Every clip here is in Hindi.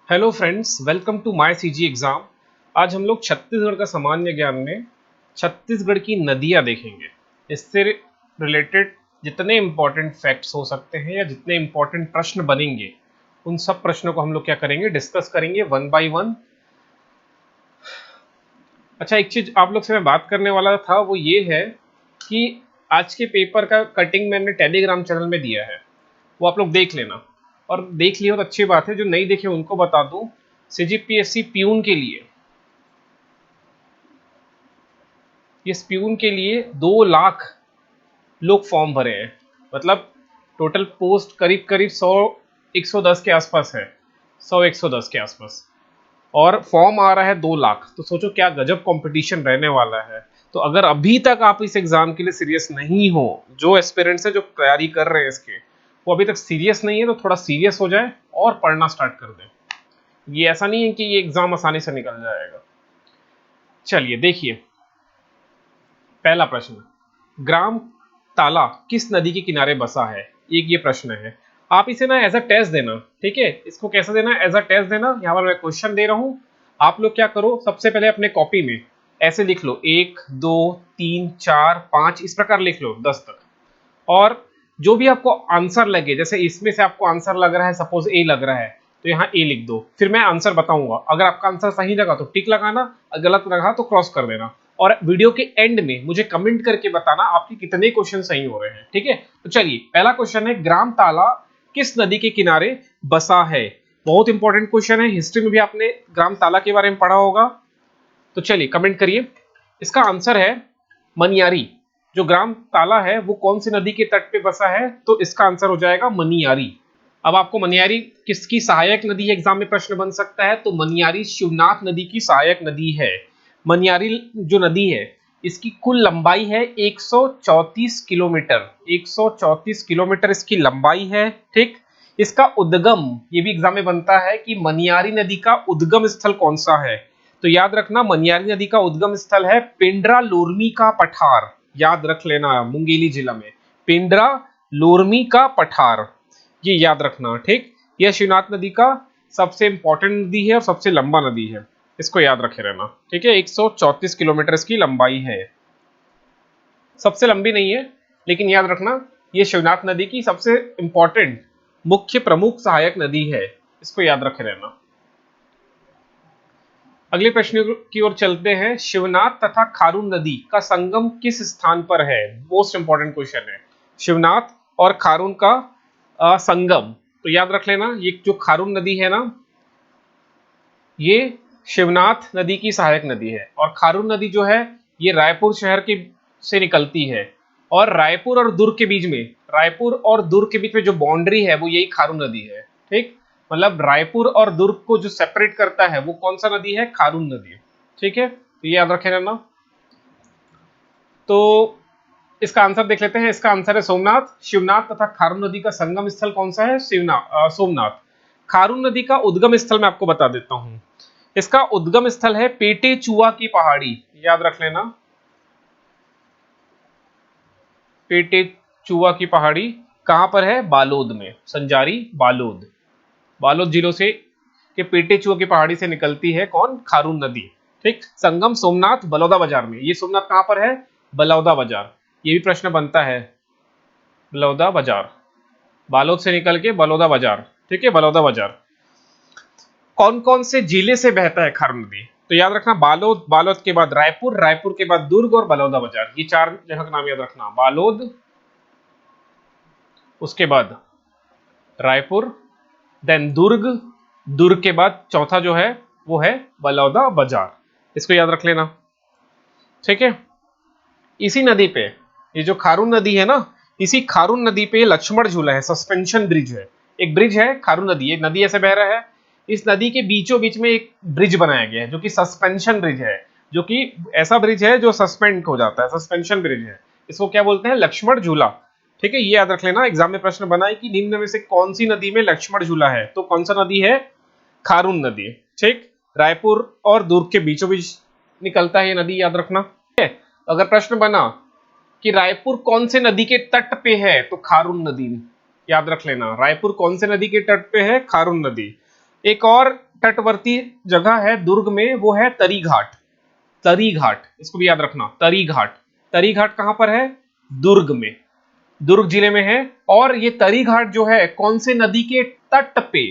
Hello friends, welcome to my CG exam. आज हम लोग छत्तीसगढ़ का सामान्य ज्ञान में छत्तीसगढ़ की नदियां देखेंगे। इससे रिलेटेड जितने इंपॉर्टेंट फैक्ट्स हो सकते हैं या जितने इंपॉर्टेंट प्रश्न बनेंगे उन सब प्रश्नों को हम लोग क्या करेंगे, डिस्कस करेंगे वन बाय वन। अच्छा, एक चीज आप लोग से मैं बात करने वाला था वो ये है कि आज के पेपर का कटिंग मैंने टेलीग्राम चैनल में दिया है, वो आप लोग देख लेना। और देख लिया तो अच्छी बात है, जो नहीं देखे उनको बता दूं। सीजीपीएससी प्यून के लिए, ये प्यून के लिए 2 लाख लोग फॉर्म भरे हैं। मतलब टोटल पोस्ट करीब करीब 100-110 के आसपास है, 100-110 के आसपास। और फॉर्म आ रहा है 2 लाख, तो सोचो क्या गजब कंपटीशन रहने वाला है। तो अगर अभी तक आप इस एग्जाम के लिए सीरियस नहीं हो, जो एस्पिरेंट्स है जो तैयारी कर रहे हैं इसके, वो अभी तक सीरियस नहीं है, तो थोड़ा सीरियस हो जाए और पढ़ना स्टार्ट कर दें। ये ऐसा नहीं है कि ये एग्जाम आसानी से निकल जाएगा। चलिए देखिए, पहला प्रश्न, ग्राम ताला किस नदी के किनारे बसा है? एक ये प्रश्न है। आप इसे ना एज अ टेस्ट देना, ठीक है। इसको कैसे देना, एज अ टेस्ट देना। यहाँ पर मैं क्वेश्चन दे रहा हूं, आप लोग क्या करो, सबसे पहले अपने कॉपी में ऐसे लिख लो 1 2 3 4 5, इस प्रकार लिख लो 10 तक। और जो भी आपको आंसर लगे, जैसे इसमें से आपको आंसर लग रहा है, सपोज ए लग रहा है, तो यहाँ ए लिख दो। फिर मैं आंसर बताऊंगा, अगर आपका आंसर सही लगा तो टिक लगाना, अगर गलत लगा तो क्रॉस कर देना। और वीडियो के एंड में मुझे कमेंट करके बताना आपके कितने क्वेश्चन सही हो रहे हैं, ठीक है। तो चलिए, पहला क्वेश्चन है, ग्राम ताला किस नदी के किनारे बसा है? बहुत इंपॉर्टेंट क्वेश्चन है, हिस्ट्री में भी आपने ग्राम ताला के बारे में पढ़ा होगा। तो चलिए कमेंट करिए। इसका आंसर है मनियारी। जो ग्राम ताला है वो कौन सी नदी के तट पे बसा है? तो इसका आंसर हो जाएगा मनियारी। अब आपको मनियारी किसकी सहायक नदी है, एग्जाम में प्रश्न बन सकता है। तो मनियारी शिवनाथ नदी की सहायक नदी है। मनियारी जो नदी है, इसकी कुल लंबाई है 134 किलोमीटर। 134 किलोमीटर इसकी लंबाई है, ठीक। इसका उद्गम, ये भी एग्जाम में बनता है कि मनियारी नदी का उद्गम स्थल कौन सा है। तो याद रखना, मनियारी नदी का उद्गम स्थल है पेंड्रा लोरमी का पठार। याद रख लेना, मुंगेली जिला में पेंड्रा लोरमी का पठार, ये याद रखना, ठीक। यह शिवनाथ नदी का सबसे इंपॉर्टेंट नदी है और सबसे लंबा नदी है, इसको याद रखे रहना, ठीक है। 134 किलोमीटर इसकी लंबाई है। सबसे लंबी नहीं है, लेकिन याद रखना यह शिवनाथ नदी की सबसे इंपॉर्टेंट मुख्य प्रमुख सहायक नदी है, इसको याद रखे रहना। अगले प्रश्न की ओर चलते हैं। शिवनाथ तथा खारून नदी का संगम किस स्थान पर है? मोस्ट इंपॉर्टेंट क्वेश्चन है, शिवनाथ और खारून का संगम। तो याद रख लेना, ये जो खारून नदी है ना, ये शिवनाथ नदी की सहायक नदी है। और खारून नदी जो है, ये रायपुर शहर के से निकलती है। और रायपुर और दुर्ग के बीच में, रायपुर और दुर्ग के बीच में जो बाउंड्री है वो यही खारून नदी है, ठीक। मतलब रायपुर और दुर्ग को जो सेपरेट करता है वो कौन सा नदी है? खारून नदी, ठीक है। तो ये याद रखे रहना। तो इसका आंसर देख लेते हैं। इसका आंसर है सोमनाथ। शिवनाथ तथा खारून नदी का संगम स्थल कौन सा है? सोमनाथ। खारून नदी का उद्गम स्थल मैं आपको बता देता हूं। इसका उद्गम स्थल है पेटे चुआ की पहाड़ी, याद रख लेना, पेटे चुआ की पहाड़ी। कहां पर है? बालोद में, संजारी बालोद, बालोद जिलों से के पेटे चुआ की पहाड़ी से निकलती है कौन? खारून नदी, ठीक। संगम सोमनाथ बलौदा बाजार में। ये सोमनाथ कहां पर है? बलौदा बाजार। ये भी प्रश्न बनता है, बलौदा बाजार, बालोद से निकल के बलौदा बाजार, ठीक है, बलौदा बाजार। कौन कौन से जिले से बहता है खारून नदी? तो याद रखना, बालोद, बालोद के बाद रायपुर, रायपुर के बाद दुर्ग और बलौदा बाजार, ये 4 जगह का नाम याद रखना। बालोद, उसके बाद रायपुर, देन दुर्ग, दुर्ग के बाद चौथा जो है वो है बलौदा बाजार, इसको याद रख लेना, ठीक है। इसी नदी पे, ये जो खारून नदी है ना, इसी खारून नदी पे लक्ष्मण झूला है, सस्पेंशन ब्रिज है। एक ब्रिज है खारून नदी, एक नदी ऐसे बह रहा है, इस नदी के बीचों बीच में एक ब्रिज बनाया गया है जो कि सस्पेंशन ब्रिज है, जो कि ऐसा ब्रिज है जो सस्पेंड हो जाता है, सस्पेंशन ब्रिज है। इसको क्या बोलते हैं? लक्ष्मण झूला, ठीक है। ये याद रख लेना, एग्जाम में प्रश्न बना है कि निम्न में से कौन सी नदी में लक्ष्मण झूला है? तो कौन सा नदी है? खारून नदी, ठीक। रायपुर और दुर्ग के बीचों बीच निकलता है ये नदी, याद रखना, ठीक है। अगर प्रश्न बना कि रायपुर कौन से नदी के तट पे है? तो खारून नदी, याद रख लेना, रायपुर कौन से नदी के तट पे है? खारून नदी। एक और तटवर्ती जगह है दुर्ग में, वो है तरी घाट। तरी घाट, इसको भी याद रखना, तरी घाट। तरी घाट कहां पर है? दुर्ग में, दुर्ग जिले में है। और ये तरी घाट जो है कौन से नदी के तट पे,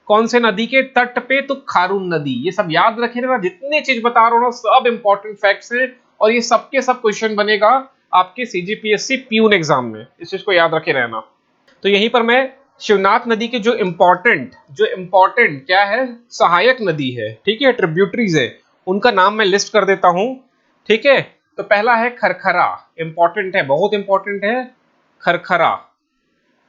कौन से नदी के तट पे? तो खारून नदी। ये सब याद रखिएगा, जितने चीज बता रहा हूं ना सब इंपॉर्टेंट फैक्ट्स हैं, और ये सबके सब क्वेश्चन बनेगा आपके सीजीपीएससी प्यून एग्जाम में, इस चीज को याद रखे रहना। तो यहीं पर मैं शिवनाथ नदी के जो इंपॉर्टेंट क्या है, सहायक नदी है, ठीक है, ट्रिब्यूटरीज है, उनका नाम मैं लिस्ट कर देता हूं, ठीक है। तो पहला है खरखरा, इंपॉर्टेंट है, बहुत इंपॉर्टेंट है खरखरा।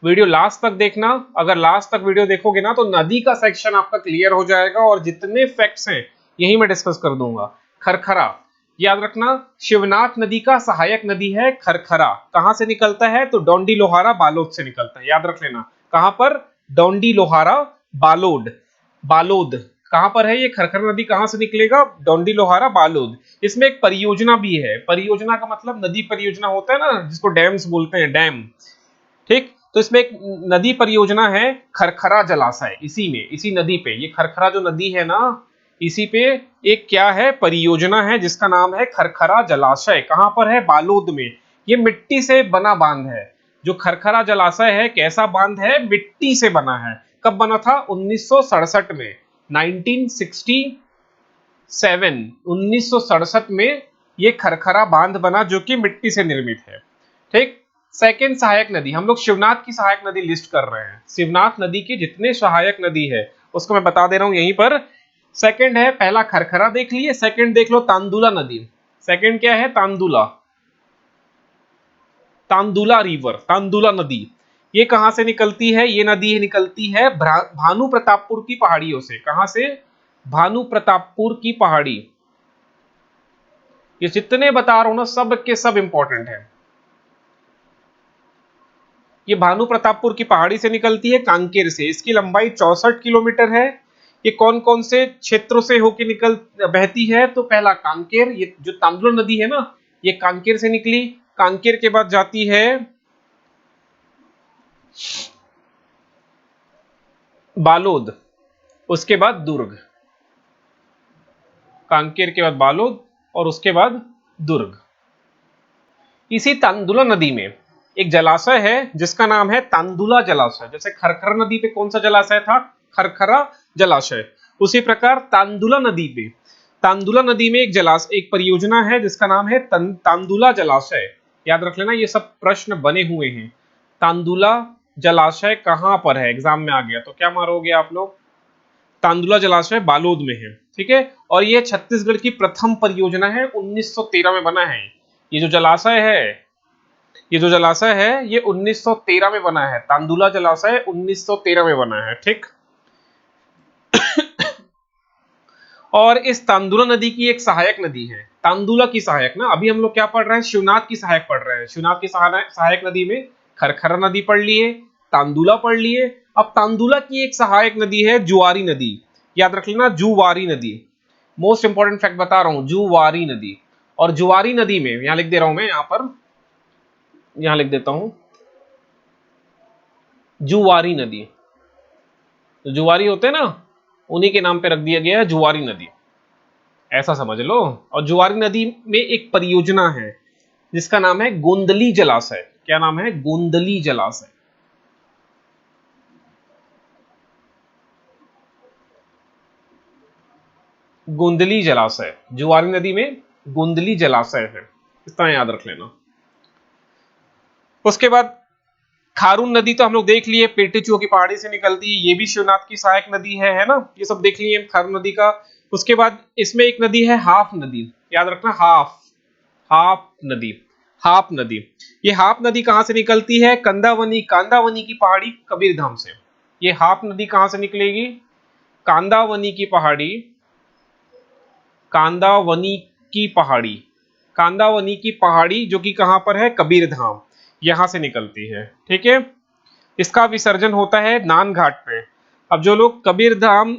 वीडियो लास्ट तक देखना, अगर लास्ट तक वीडियो देखोगे ना तो नदी का सेक्शन आपका क्लियर हो जाएगा, और जितने फैक्ट्स हैं यही मैं डिस्कस कर दूंगा। खरखरा याद रखना, शिवनाथ नदी का सहायक नदी है खरखरा। कहां से निकलता है? तो डोंडी लोहारा बालोद से निकलता है, याद रख लेना। कहां पर? डोंडी लोहारा बालोद। बालोद कहां पर है ये खरखरा नदी? कहां से निकलेगा? डोंडी लोहारा बालोद। इसमें एक परियोजना भी है, परियोजना का मतलब नदी परियोजना होता है ना, जिसको डैम्स बोलते हैं, डैम, ठीक। तो इसमें एक नदी परियोजना है खरखरा जलाशय, इसी में, इसी नदी पे, ये खरखरा जो नदी है ना, इसी पे एक क्या है, परियोजना है जिसका नाम है खरखरा जलाशय। कहां पर है? बालोद में। ये मिट्टी से बना बांध है, जो खरखरा जलाशय है कैसा बांध है? मिट्टी से बना है। कब बना था? 1967 में, 1967, 1967 में ये खरखरा बांध बना, जो कि मिट्टी से निर्मित है, ठीक। सेकेंड सहायक नदी, हम लोग शिवनाथ की सहायक नदी लिस्ट कर रहे हैं, शिवनाथ नदी की जितने सहायक नदी है उसको मैं बता दे रहा हूं यहीं पर। सेकंड है, पहला खरखरा देख लिए, सेकंड देख लो तांदुला नदी। सेकंड क्या है? तांदुला, तांदुला रिवर, तांदुला नदी। ये कहां से निकलती है? ये नदी निकलती है भानु प्रतापपुर की पहाड़ियों से। कहां से? भानु प्रतापपुर की पहाड़ी। ये जितने बता रहा हूं ना सब के सब इंपॉर्टेंट है। ये भानु प्रतापपुर की पहाड़ी से निकलती है, कांकेर से। इसकी लंबाई 64 किलोमीटर है। ये कौन कौन से क्षेत्रों से होकर निकल बहती है? तो पहला कांकेर, ये जो तांदुला नदी है ना, ये कांकेर से निकली। कांकेर के बाद जाती है बालोद, उसके बाद दुर्ग। कांकेर के बाद बालोद और उसके बाद दुर्ग। इसी तांदुला नदी में एक जलाशय है जिसका नाम है तांदुला जलाशय। जैसे खरखरा नदी पे कौन सा जलाशय था? खरखरा जलाशय। उसी प्रकार तांदुला नदी पे, तांदुला नदी में एक परियोजना है जिसका नाम है तांदुला जलाशय। याद रख लेना, ये सब प्रश्न बने हुए हैं। तांदुला जलाशय कहां पर है? एग्जाम में आ गया तो क्या मारोगे आप लोग? तांदुला जलाशय बालोद में है, ठीक है। और ये छत्तीसगढ़ की प्रथम परियोजना है, 1913 में बना है। ये जो जलाशय है, ये जो जलाशय है ये 1913 में बना है। तांदुला जलाशय 1913 में बना है, ठीक। और इस तांदुला नदी की एक सहायक नदी है, तांदुला की सहायक ना, अभी हम लोग क्या पढ़ रहे हैं? शिवनाथ की सहायक पढ़ रहे हैं। शिवनाथ की सहायक नदी में खरखरा नदी पढ़ लिए, तांदुला पढ़ लिए। अब तांदुला की एक सहायक नदी है जुआरी नदी। याद रख लेना, जुवारी नदी। मोस्ट इंपॉर्टेंट फैक्ट बता रहा हूं, जुवारी नदी। और जुआरी नदी में, यहां लिख दे रहा हूं मैं, यहां पर, यहां लिख देता हूं, जुवारी नदी। तो जुवारी होते हैं ना, उन्हीं के नाम पे रख दिया गया है जुवारी नदी, ऐसा समझ लो। और जुवारी नदी में एक परियोजना है जिसका नाम है गोंदली जलाशय। क्या नाम है? गोंदली जलाशय। गोंदली जलाशय, जुवारी नदी में गोंदली जलाशय है, इतना याद रख लेना। उसके बाद खारून नदी तो हम लोग देख लिए, पेटीचुआ की पहाड़ी से निकलती है, ये भी शिवनाथ की सहायक नदी है ना, ये सब देख लिए खारून नदी का। उसके बाद इसमें एक नदी है हाफ नदी, याद रखना, हाफ, हाफ नदी, हाफ नदी। ये हाफ नदी कहां से निकलती है? कंदावनी, कांदावनी की पहाड़ी कबीरधाम से। ये हाफ नदी कहां से निकलेगी? कांदावनी की पहाड़ी, कांदावनी की पहाड़ी, कांदावनी की पहाड़ी जो कि कहां पर है? कबीरधाम, यहां से निकलती है, ठीक है। इसका विसर्जन होता है नान घाट पे। अब जो लोग कबीरधाम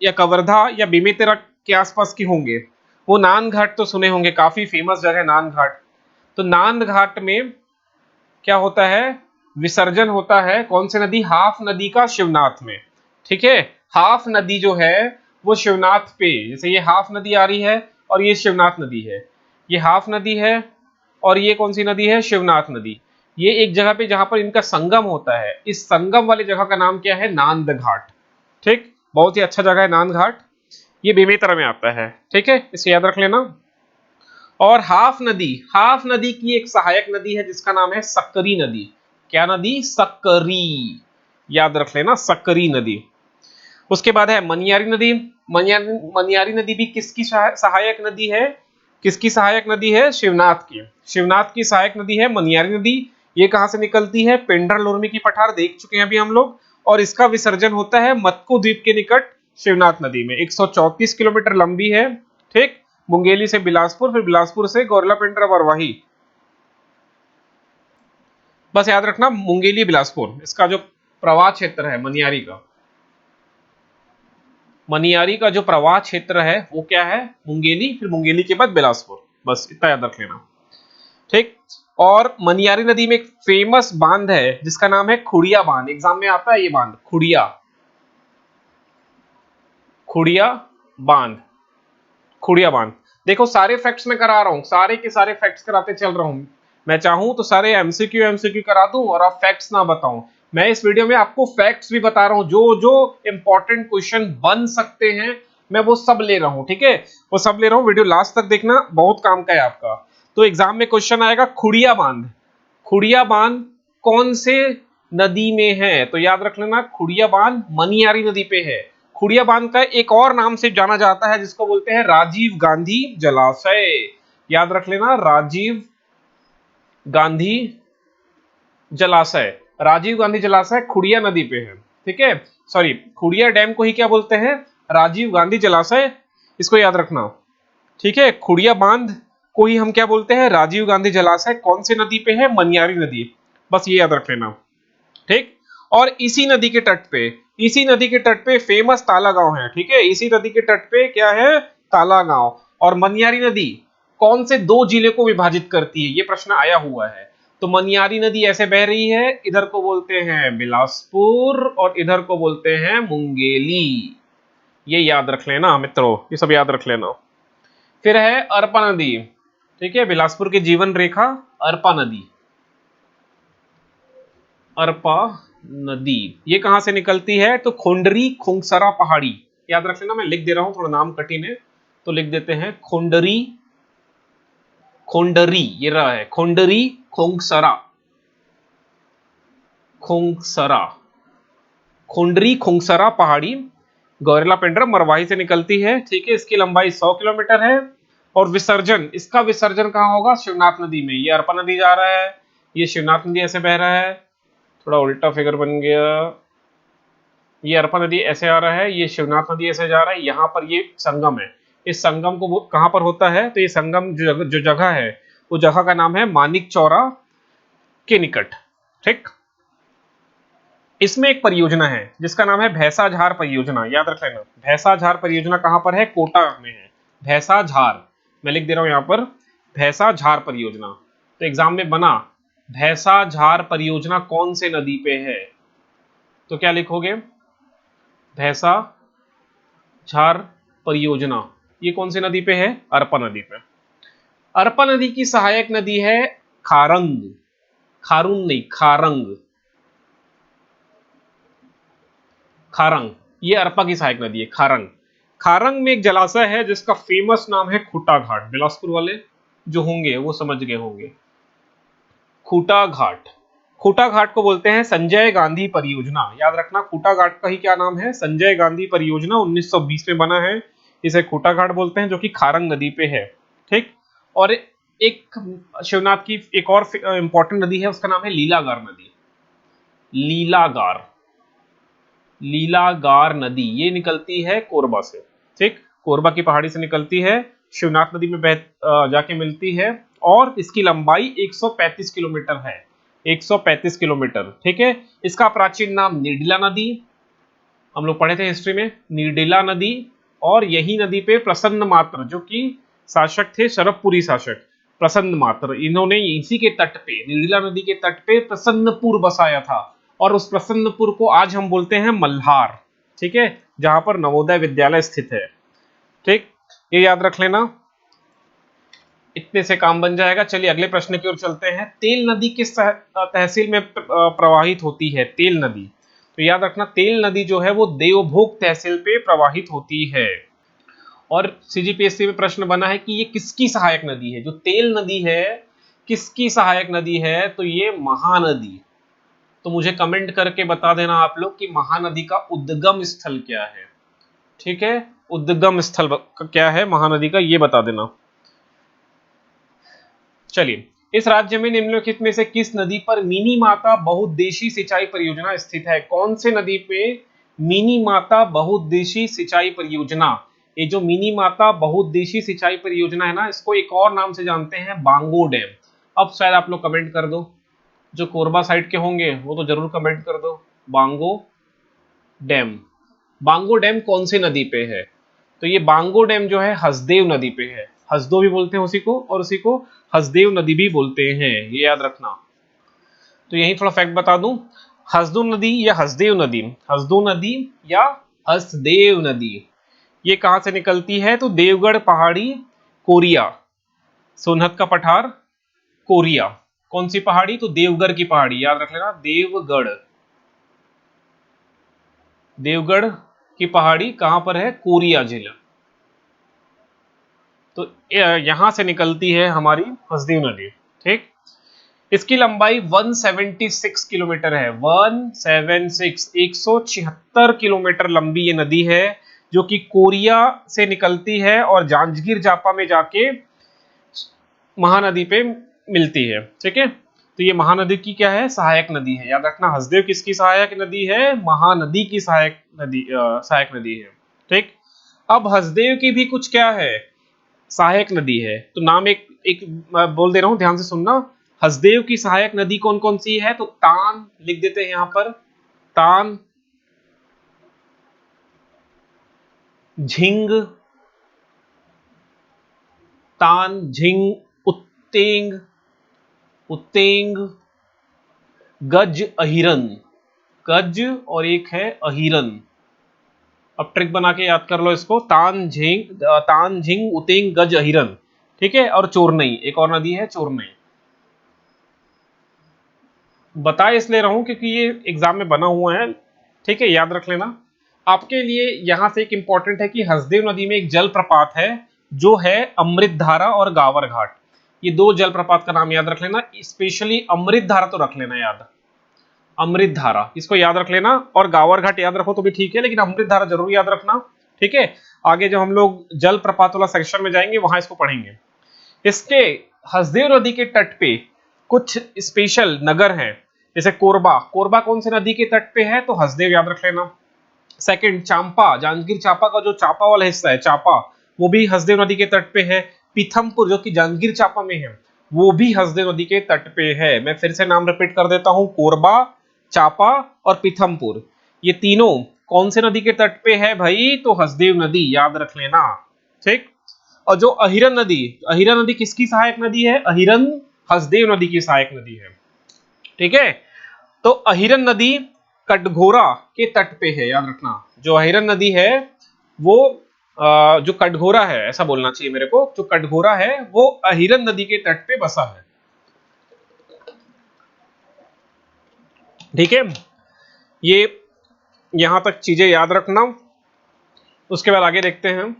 या कवर्धा या बेमेतरा के आसपास के होंगे वो नान घाट तो सुने होंगे, काफी फेमस जगह नान घाट। तो नान घाट में क्या होता है? विसर्जन होता है कौन सी नदी? हाफ नदी का, शिवनाथ में, ठीक है। हाफ नदी जो है वो शिवनाथ पे, जैसे ये हाफ नदी आ रही है और ये शिवनाथ नदी है, ये हाफ नदी है और ये कौन सी नदी है, शिवनाथ नदी। ये एक जगह पे जहां पर इनका संगम होता है, इस संगम वाली जगह का नाम क्या है, नांद घाट। ठीक, बहुत ही अच्छा जगह है नांद घाट, ये बेमेतरा में आता है। ठीक है, इसे याद रख लेना। और हाफ नदी की एक सहायक नदी है जिसका नाम है सक्करी नदी। क्या नदी, सक्करी, याद रख लेना, सक्करी नदी। उसके बाद है मनियारी नदी। मनियारी नदी भी किसकी सहायक नदी है, किसकी सहायक नदी है, शिवनाथ की। शिवनाथ की सहायक नदी है मनियारी नदी। ये कहां से निकलती है, पिंडर लोरमी की पठार देख चुके हैं अभी हम लोग, और इसका विसर्जन होता है मत्को द्वीप के निकट शिवनाथ नदी में। 134 किलोमीटर लंबी है। ठीक, मुंगेली से बिलासपुर, फिर बिलासपुर से गौरला पिंडर बरवाही। बस याद रखना मुंगेली बिलासपुर, इसका जो प्रवाह क्षेत्र है मनियारी का, मनियारी का जो प्रवाह क्षेत्र है वो क्या है, मुंगेली, फिर मुंगेली के बाद बिलासपुर। बस इतना याद रख लेना। ठीक, और मनियारी नदी में एक फेमस बांध है जिसका नाम है खुड़िया बांध। एग्जाम में आता है ये बांध, खुड़िया, खुड़िया बांध, खुड़िया बांध। देखो सारे फैक्ट्स मैं करा रहा हूं, सारे के सारे फैक्ट्स कराते चल रहा हूं। मैं चाहूं तो सारे एमसीक्यू करा दूं और आप फैक्ट्स ना बताऊं। मैं इस वीडियो में आपको फैक्ट्स भी बता रहा हूं, जो जो इंपॉर्टेंट क्वेश्चन बन सकते हैं मैं वो सब ले रहा हूं। ठीक है, वो सब ले रहा हूं, वीडियो लास्ट तक देखना, बहुत काम का है आपका। तो एग्जाम में क्वेश्चन आएगा खुड़िया बांध, खुड़िया बांध कौन से नदी में है, तो याद रख लेना खुड़िया बांध मनियारी नदी पे है। खुड़िया बांध का एक और नाम से जाना जाता है जिसको बोलते हैं राजीव गांधी जलाशय। याद रख लेना, राजीव गांधी जलाशय, राजीव गांधी जलाशय खुड़िया नदी पे है। ठीक है, सॉरी, खुड़िया डैम को ही क्या बोलते हैं, राजीव गांधी जलाशय, इसको याद रखना। ठीक है, खुड़िया बांध को ही हम क्या बोलते हैं, राजीव गांधी जलाशय। कौन सी नदी पे है, मनियारी नदी, बस ये याद रख लेना। ठीक, और इसी नदी के तट पे, इसी नदी के तट पे फेमस ताला गांव है। ठीक है, इसी नदी के तट पे क्या है, ताला गांव। और मनियारी नदी कौन से दो जिले को विभाजित करती है, ये प्रश्न आया हुआ है। तो मनियारी नदी ऐसे बह रही है, इधर को बोलते हैं बिलासपुर और इधर को बोलते हैं मुंगेली। ये याद रख लेना मित्रों, ये सब याद रख लेना। फिर है अरपा नदी। ठीक है, बिलासपुर की जीवन रेखा अरपा नदी, अरपा नदी ये कहां से निकलती है, तो खोंडरी खोंगसरा पहाड़ी। याद रख लेना, मैं लिख दे रहा हूं, थोड़ा नाम कठिन है तो लिख देते हैं, खोंडरी, खोंडरी ये रहा है, खोंडरी खोंगसरा, खोंगसरा, खोंडरी खोंगसरा पहाड़ी गौरेला पेंड्रा मरवाही से निकलती है। ठीक है, इसकी लंबाई 100 किलोमीटर है। और विसर्जन, इसका विसर्जन कहां होगा, शिवनाथ नदी में। ये अरपा नदी जा रहा है, ये शिवनाथ नदी ऐसे बह रहा है, थोड़ा उल्टा फिगर बन गया, ये अरपा नदी ऐसे आ रहा है, ये शिवनाथ नदी ऐसे जा रहा है, यहाँ पर ये संगम है। इस संगम को कहां पर होता है, तो ये संगम जो जगह है वो जगह का नाम है मानिक चौरा के निकट। ठीक, इसमें एक परियोजना है जिसका नाम है भैंसाझार परियोजना। याद रख लेना, भैंसाझार परियोजना कहां पर है, कोटा में है। भैंसाझार, मैं लिख दे रहा हूं यहां पर, भैंसाझार परियोजना। तो एग्जाम में बना, भैंसाझार परियोजना कौन से नदी पे है, तो क्या लिखोगे, भैंसाझार परियोजना ये कौन सी नदी पे है, अरपा नदी पे। अरपा नदी की सहायक नदी है खारंग, खारून नहीं, खारंग, खारंग, ये अरपा की सहायक नदी है, खारंग। खारंग में एक जलाशय है जिसका फेमस नाम है खूटा घाट। बिलासपुर वाले जो होंगे वो समझ गए होंगे, खूटा घाट। खूटा घाट को बोलते हैं संजय गांधी परियोजना। याद रखना, खूटा घाट का ही क्या नाम है, संजय गांधी परियोजना, 1920 में बना है, इसे खूटा घाट बोलते हैं, जो कि खारंग नदी पे है। ठीक, और एक शिवनाथ की एक और इंपॉर्टेंट नदी है, उसका नाम है लीलागार नदी, लीलागार, लीलागार नदी ये निकलती है कोरबा से। ठीक, कोरबा की पहाड़ी से निकलती है, शिवनाथ नदी में जाके मिलती है, और इसकी लंबाई 135 किलोमीटर है, 135 किलोमीटर। ठीक है, इसका प्राचीन नाम निर्डिला नदी, हम लोग पढ़े थे हिस्ट्री में, निर्डिला नदी। और यही नदी पे प्रसन्न मात्र जो कि शासक थे, शरभपुरी शासक प्रसन्न मात्र, इन्होंने इसी के तट पे, निर्डिला नदी के तट पे प्रसन्नपुर बसाया था, और उस प्रसन्नपुर को आज हम बोलते हैं मल्हार। ठीक है, जहां पर नवोदय विद्यालय स्थित है। ठीक, ये याद रख लेना, इतने से काम बन जाएगा। चलिए अगले प्रश्न की ओर चलते हैं। तेल नदी किस तहसील में प्रवाहित होती है? तेल नदी, तो याद रखना तेल नदी जो है वो देवभोग तहसील पे प्रवाहित होती है। और सीजीपीएससी में प्रश्न बना है कि ये किसकी सहायक नदी है? जो तेल नदी है किसकी सहायक नदी है? तो ये महानदी। तो मुझे कमेंट करके बता देना आप लोग कि महानदी का उद्गम स्थल क्या है। ठीक है, उद्गम स्थल क्या है महानदी का, ये बता देना। चलिए, इस राज्य में निम्नलिखित में से किस नदी पर मिनी माता बहुउद्देशीय सिंचाई परियोजना स्थित है? कौन से नदी पे मिनी माता बहुउद्देशीय सिंचाई परियोजना? ये जो मिनी माता बहुउद्देशीय सिंचाई परियोजना है ना, इसको एक और नाम से जानते हैं बांगो डैम। अब शायद आप लोग कमेंट कर दो, जो कोरबा साइड के होंगे वो तो जरूर कमेंट कर दो बांगो डैम। बांगो डैम कौन सी नदी पे है? तो ये बांगो डैम जो है हसदेव नदी पे है। हसदो भी बोलते हैं उसी को, और उसी को हसदेव नदी भी बोलते हैं, ये याद रखना। तो यही थोड़ा फैक्ट बता दूं, हसदो नदी या हसदेव नदी, हसदो नदी या हसदेव नदी, ये कहां से निकलती है? तो देवगढ़ पहाड़ी, कोरिया, सोनहत का पठार, कोरिया। कौन सी पहाड़ी? तो देवगढ़ की पहाड़ी, याद रख लेना, देवगढ़। देवगढ़ की पहाड़ी कहां पर है? कोरिया जिला। तो यहां से निकलती है हमारी हसदेव नदी। ठीक, इसकी लंबाई 176 किलोमीटर है। 176, 176 किलोमीटर लंबी ये नदी है, जो कि कोरिया से निकलती है और जांजगीर चांपा में जाके महानदी पे मिलती है। ठीक है, तो ये महानदी की क्या है? सहायक नदी है। याद रखना, हसदेव किसकी सहायक नदी है? महानदी की सहायक नदी है। ठीक, अब हसदेव की भी कुछ क्या है? सहायक नदी है। तो नाम एक एक मैं बोल दे रहा हूं, ध्यान से सुनना। हसदेव की सहायक नदी कौन कौन सी है? तो तान लिख देते हैं यहां पर, तान, झिंग, तान, झिंग, उत्तेंग, उत्तेंग, गज, अहिरन। गज और एक है अहिरन। अब ट्रिक बना के याद कर लो इसको, तान झिंग उतेंग गज अहिरन। ठीक है, और चोरनई, एक और नदी है चोरनई। बता इसलिए रहा हूं क्योंकि ये एग्जाम में बना हुआ है। ठीक है, याद रख लेना। आपके लिए यहां से एक इंपॉर्टेंट है कि हसदेव नदी में एक जलप्रपात है, जो है अमृत धारा और गावर घाट। ये दो जलप्रपात का नाम याद रख लेना, स्पेशली अमृत धारा तो रख लेना याद, अमृत धारा इसको याद रख लेना, और गावर घाट याद रखो तो भी ठीक है, लेकिन अमृत धारा जरूर याद रखना। ठीक है, आगे जब हम लोग जलप्रपात वाला सेक्शन में जाएंगे वहां इसको पढ़ेंगे। इसके हसदेव नदी के तट पे कुछ स्पेशल नगर हैं, जैसे कोरबा। कोरबा कौन से नदी के तट पे है? तो हसदेव याद रख लेना। सेकंड, चांपा, जांजगीर चांपा का जो चांपा वाला हिस्सा है चांपा, वो भी हसदेव नदी के तट पे है। पीथमपुर जो कि जांजगीर चांपा में है, वो भी हसदेव नदी के तट पे है। मैं फिर से नाम रिपीट कर देता हूं, कोरबा, चांपा और पीथमपुर, ये तीनों कौन से नदी के तट पे है भाई? तो हसदेव नदी, याद रख लेना। ठीक, और जो अहिरन नदी, अहिरन नदी किसकी सहायक नदी है? अहिरन हसदेव नदी की सहायक नदी है। ठीक है, तो अहिरन नदी कटघोरा के तट पे है, याद रखना। जो अहिरन नदी है वो जो कटघोरा है, ऐसा बोलना चाहिए मेरे को, जो कटघोरा है वो अहिरन नदी के तट पे बसा है। ठीक है, ये यहां तक चीजें याद रखना। उसके बाद आगे देखते हैं।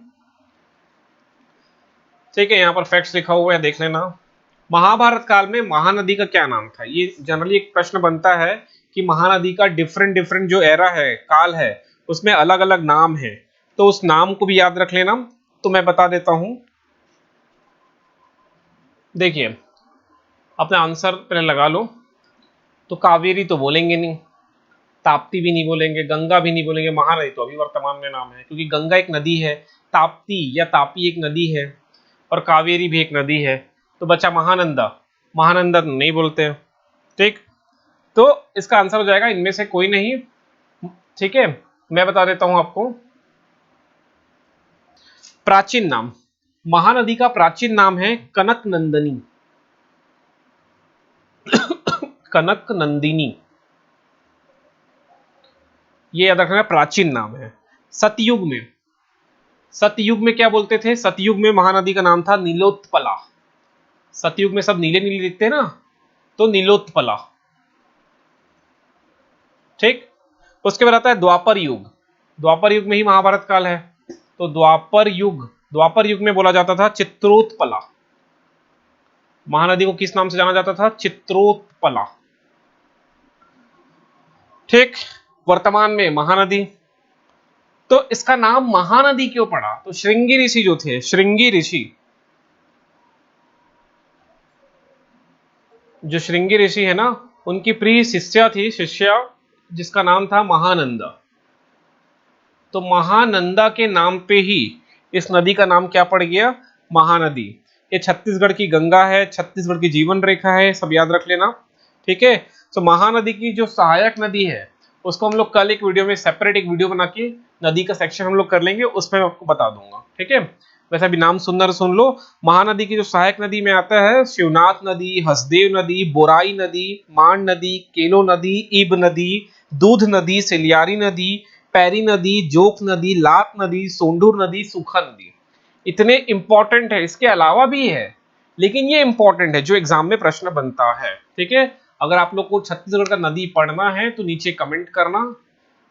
ठीक है, यहाँ पर फैक्ट्स लिखा हुआ है, देख लेना। महाभारत काल में महानदी का क्या नाम था? ये जनरली एक प्रश्न बनता है कि महानदी का डिफरेंट डिफरेंट जो एरा है, काल है, उसमें अलग अलग नाम है, तो उस नाम को भी याद रख लेना। तो मैं बता देता हूं, देखिए अपना आंसर पहले लगा लो। तो कावेरी तो बोलेंगे नहीं, ताप्ती भी नहीं बोलेंगे, गंगा भी नहीं बोलेंगे, महानदी तो अभी वर्तमान में नाम है, क्योंकि गंगा एक नदी है, ताप्ती या तापी एक नदी है, और कावेरी भी एक नदी है। तो बचा महानंदा, महानंदा तो नहीं बोलते हैं। ठीक, तो इसका आंसर हो जाएगा इनमें से कोई नहीं। ठीक है, मैं बता देता हूं आपको प्राचीन नाम। महानदी का प्राचीन नाम है कनक नंदिनी, कनक नंदिनी, ये याद रखना प्राचीन नाम है। सतयुग में क्या बोलते थे? सतयुग में महानदी का नाम था नीलोत्पला। सतयुग में सब नीले नीले दिखते हैं ना, तो नीलोत्पला। ठीक। उसके बाद आता है द्वापर युग। द्वापर युग में ही महाभारत काल है, तो द्वापर युग में बोला जाता था चित्रोत्पला। महानदी को किस नाम से जाना जाता था? चित्रोत्पला। ठीक। वर्तमान में महानदी, तो इसका नाम महानदी क्यों पड़ा? तो श्रृंगी ऋषि जो थे, श्रृंगी ऋषि, जो श्रृंगी ऋषि है ना, उनकी प्रिय शिष्या जिसका नाम था महानंदा। तो महानंदा के नाम पे ही इस नदी का नाम क्या पड़ गया? महानदी। ये छत्तीसगढ़ की गंगा है, छत्तीसगढ़ की जीवन रेखा है, सब याद रख लेना। ठीक है। तो महानदी की जो सहायक नदी है उसको हम लोग कल एक वीडियो में सेपरेट एक वीडियो बना के नदी का सेक्शन हम लोग कर लेंगे, उसमें मैं आपको बता दूंगा। ठीक है। वैसे अभी नाम सुन लो। महानदी की जो सहायक नदी में आता है शिवनाथ नदी, हसदेव नदी, बोराई नदी, मान नदी, केलो नदी, इब नदी, दूध नदी, सिलियारी नदी, पैरी नदी, जोक नदी, लात नदी, सोंडूर नदी, सूखा नदी। इतने इंपॉर्टेंट है, इसके अलावा भी है लेकिन ये इंपॉर्टेंट है जो एग्जाम में प्रश्न बनता है। ठीक है। अगर आप लोग को छत्तीसगढ़ का नदी पढ़ना है तो नीचे कमेंट करना,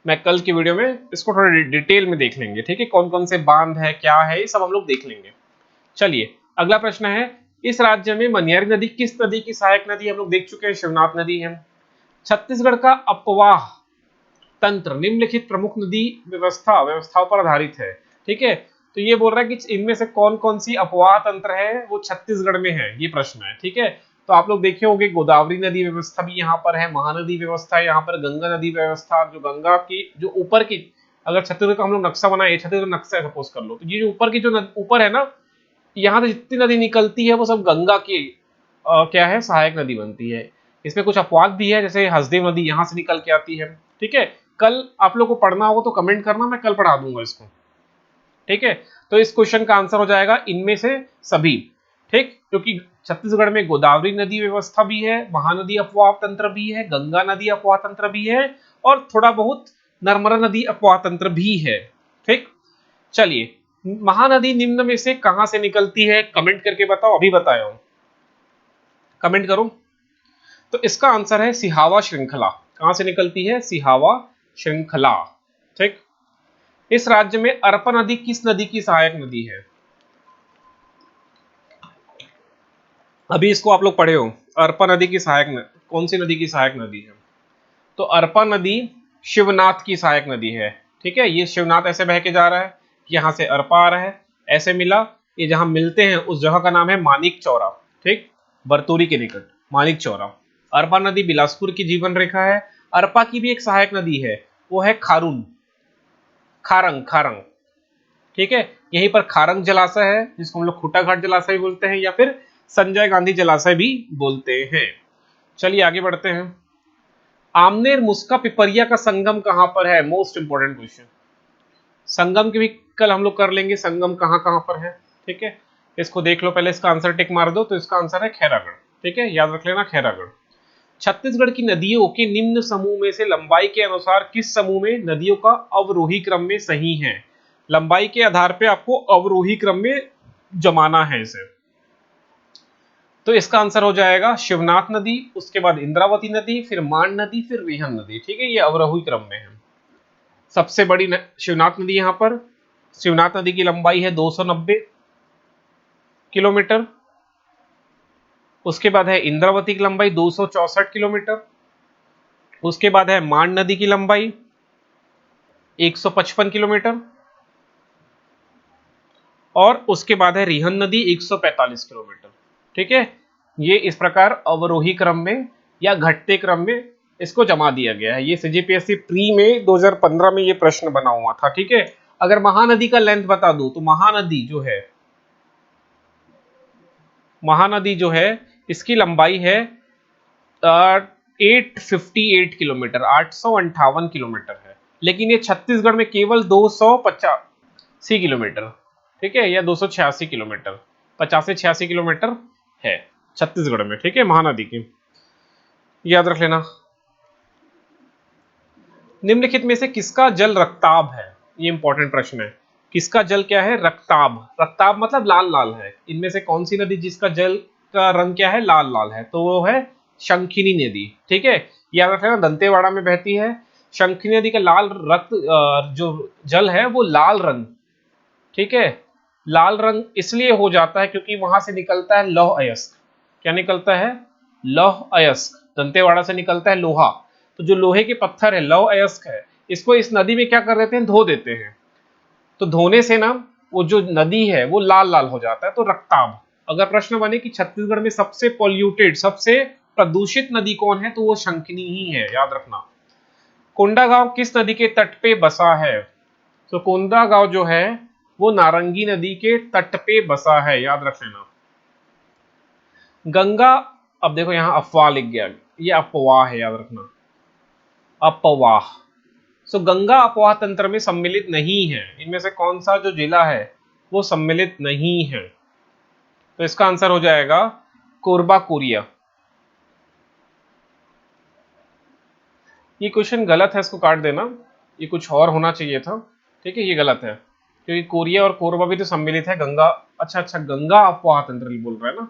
मैं कल की वीडियो में इसको थोड़ा डिटेल में देख लेंगे। ठीक है। कौन कौन से बांध है, क्या है, ये सब हम लोग देख लेंगे। चलिए अगला प्रश्न है, इस राज्य में मनियारी नदी किस नदी की सहायक नदी? हम लोग देख चुके हैं शिवनाथ नदी है। छत्तीसगढ़ का अपवाह तंत्र निम्नलिखित प्रमुख नदी व्यवस्थाओं पर आधारित है। ठीक है। तो ये बोल रहा है कि इनमें से कौन कौन सी अपवाह तंत्र है वो छत्तीसगढ़ में है, ये प्रश्न है। ठीक है। तो आप लोग देखे होंगे गोदावरी नदी व्यवस्था भी यहाँ पर है, महानदी व्यवस्था है यहाँ पर, गंगा नदी व्यवस्था, जो गंगा की जो ऊपर की, अगर छत्तीसगढ़ का हम लोग नक्शा बनाए, छत्तीसगढ़ नक्शा सपोज कर लो, तो ये जो ऊपर की जो ऊपर है ना, यहाँ से जितनी नदी निकलती है वो सब गंगा की क्या है, सहायक नदी बनती है। इसमें कुछ अपवाद भी है, जैसे हसदेव नदी यहाँ से निकल के आती है। ठीक है। कल आप लोग को पढ़ना होगा तो कमेंट करना, मैं कल पढ़ा दूंगा इसको। ठीक है। तो इस क्वेश्चन का आंसर हो जाएगा इनमें से सभी। ठीक। क्योंकि छत्तीसगढ़ में गोदावरी नदी व्यवस्था भी है, महानदी अपवाह तंत्र भी है, गंगा नदी अपवाह तंत्र भी है, और थोड़ा बहुत नर्मदा नदी अपवाह तंत्र भी है। ठीक। चलिए, महानदी निम्न में से कहां से निकलती है? कमेंट करके बताओ, अभी बताया हूं, कमेंट करो। तो इसका आंसर है सिहावा श्रृंखला। कहां से निकलती है? सिहावा श्रृंखला। ठीक। इस राज्य में अरपा नदी किस नदी की सहायक नदी है? अभी इसको आप लोग पढ़े हो, अरपा नदी की सहायक कौन सी नदी की सहायक नदी है? तो अरपा नदी शिवनाथ की सहायक नदी है। ठीक है। ये शिवनाथ ऐसे बह के जा रहा है, यहां से अरपा आ रहा है, ऐसे मिला, ये जहां मिलते हैं उस जगह का नाम है मानिक चौरा। ठीक। बरतूरी के निकट मानिक चौरा। अरपा नदी बिलासपुर की जीवन रेखा है। अरपा की भी एक सहायक नदी है, वो है खारून, खारंग। ठीक है। यहीं पर खारंग जलाशय है जिसको हम लोग खुट्टा घाट जलाशय बोलते हैं, या फिर संजय गांधी जलाशय भी बोलते हैं। चलिए आगे बढ़ते हैं। आमनेर मुस्का पिपरिया का संगम कहां पर है? Most important question. संगम की भी कल हम लोग कर लेंगे, संगम कहां कहां पर है। ठीक है। इसको देख लो पहले, इसका आंसर टिक मार दो। तो इसका आंसर है खैरागढ़। ठीक है, याद रख लेना, खैरागढ़। छत्तीसगढ़ की नदियों के निम्न समूह में से लंबाई के अनुसार किस समूह में नदियों का अवरोही क्रम में सही है? लंबाई के आधार पे आपको अवरोही क्रम में जमाना है इसे। तो इसका आंसर हो जाएगा शिवनाथ नदी, उसके बाद इंद्रावती नदी, फिर मान नदी, फिर रिहन नदी। ठीक है। ये अवरोही क्रम में है। सबसे बड़ी शिवनाथ नदी यहां पर, शिवनाथ नदी की लंबाई है 290 किलोमीटर। उसके बाद है इंद्रावती की लंबाई 264 किलोमीटर। उसके बाद है मान नदी की लंबाई 155 किलोमीटर, और उसके बाद है रिहन नदी 145 किलोमीटर। ठीक है। ये इस प्रकार अवरोही क्रम में या घटते क्रम में इसको जमा दिया गया है। ये सीजीपीएससी प्री में 2015 में ये प्रश्न बना हुआ था। ठीक है। अगर महानदी का लेंथ बता दूं तो महानदी जो है इसकी लंबाई है 858 किलोमीटर, 858 किलोमीटर है, लेकिन ये छत्तीसगढ़ में केवल 285 किलोमीटर। ठीक है, या 286 किलोमीटर, 50 से 86 किलोमीटर है छत्तीसगढ़ में। ठीक है, महानदी की याद रख लेना। निम्नलिखित में से किसका जल रक्ताब है? ये इंपॉर्टेंट प्रश्न है। किसका जल क्या है? रक्ताब। रक्ताब मतलब लाल लाल है। इनमें से कौन सी नदी जिसका जल का रंग क्या है? लाल लाल है, तो वो है शंखिनी नदी। ठीक है, याद रखना, दंतेवाड़ा में बहती है। शंखिनी नदी का लाल रक्त जो जल है वो लाल रंग, ठीक है, लाल रंग इसलिए हो जाता है क्योंकि वहां से निकलता है लौह अयस्क। क्या निकलता है? लौह अयस्क। दंतेवाड़ा से निकलता है लोहा, तो जो लोहे के पत्थर है, लौह अयस्क है, इसको इस नदी में क्या कर देते हैं? धो देते हैं। तो धोने से ना वो जो नदी है वो लाल लाल हो जाता है, तो रक्ताब। अगर प्रश्न बने कि छत्तीसगढ़ में सबसे पॉल्यूटेड, सबसे प्रदूषित नदी कौन है, तो वो शंखिनी ही है, याद रखना। कोंडागांव किस नदी के तट पे बसा है? तो कोंडागांव जो है वो नारंगी नदी के तट पे बसा है, याद रख लेना। गंगा, अब देखो यहां अफवाह लिख गया, ये अफवाह है, याद रखना, अपवाह। सो गंगा अपवाह तंत्र में सम्मिलित नहीं है। इनमें से कौन सा जो जिला है वो सम्मिलित नहीं है? तो इसका आंसर हो जाएगा कोरबा कोरिया। ये क्वेश्चन गलत है, इसको काट देना, ये कुछ और होना चाहिए था। ठीक है, ये गलत है क्योंकि कोरिया और कोरबा भी तो सम्मिलित है। गंगा, अच्छा अच्छा, गंगा अपवाह तंत्र बोल रहा है ना।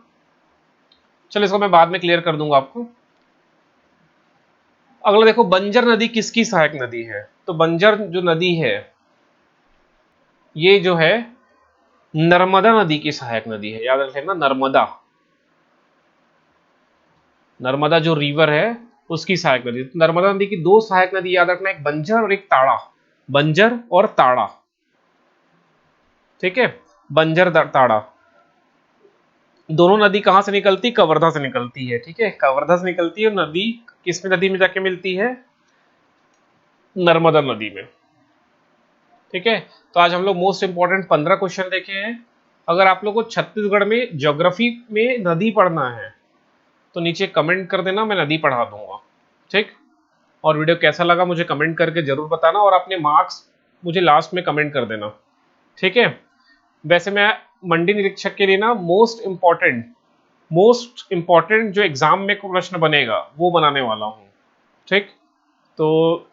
चलो इसको मैं बाद में क्लियर कर दूंगा आपको। अगला देखो, बंजर नदी किसकी सहायक नदी है? तो बंजर जो नदी है ये जो है नर्मदा नदी की सहायक नदी है, याद रखें ना, नर्मदा। नर्मदा जो रिवर है उसकी सहायक नदी। तो नर्मदा नदी की दो सहायक नदी याद रखना, एक बंजर और एक ताड़ा। बंजर और ताड़ा, ठीक है, बंजर ताड़ा। दोनों नदी कहां से निकलती? कवर्धा से निकलती है। ठीक है, कवर्धा से निकलती है, नदी किस में, नदी में जाके मिलती है? नर्मदा नदी में। ठीक है, तो आज हम लोग मोस्ट इंपॉर्टेंट 15 क्वेश्चन देखे हैं। अगर आप लोग को छत्तीसगढ़ में ज्योग्राफी में नदी पढ़ना है तो नीचे कमेंट कर देना, मैं नदी पढ़ा दूंगा। ठीक, और वीडियो कैसा लगा मुझे कमेंट करके जरूर बताना, और अपने मार्क्स मुझे लास्ट में कमेंट कर देना। ठीक है, वैसे मैं मंडी निरीक्षक के लिए ना मोस्ट इंपॉर्टेंट जो एग्जाम में प्रश्न बनेगा वो बनाने वाला हूँ। ठीक, तो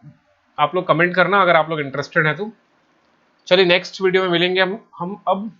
आप लोग कमेंट करना अगर आप लोग इंटरेस्टेड हैं तो। चलिए नेक्स्ट वीडियो में मिलेंगे हम अब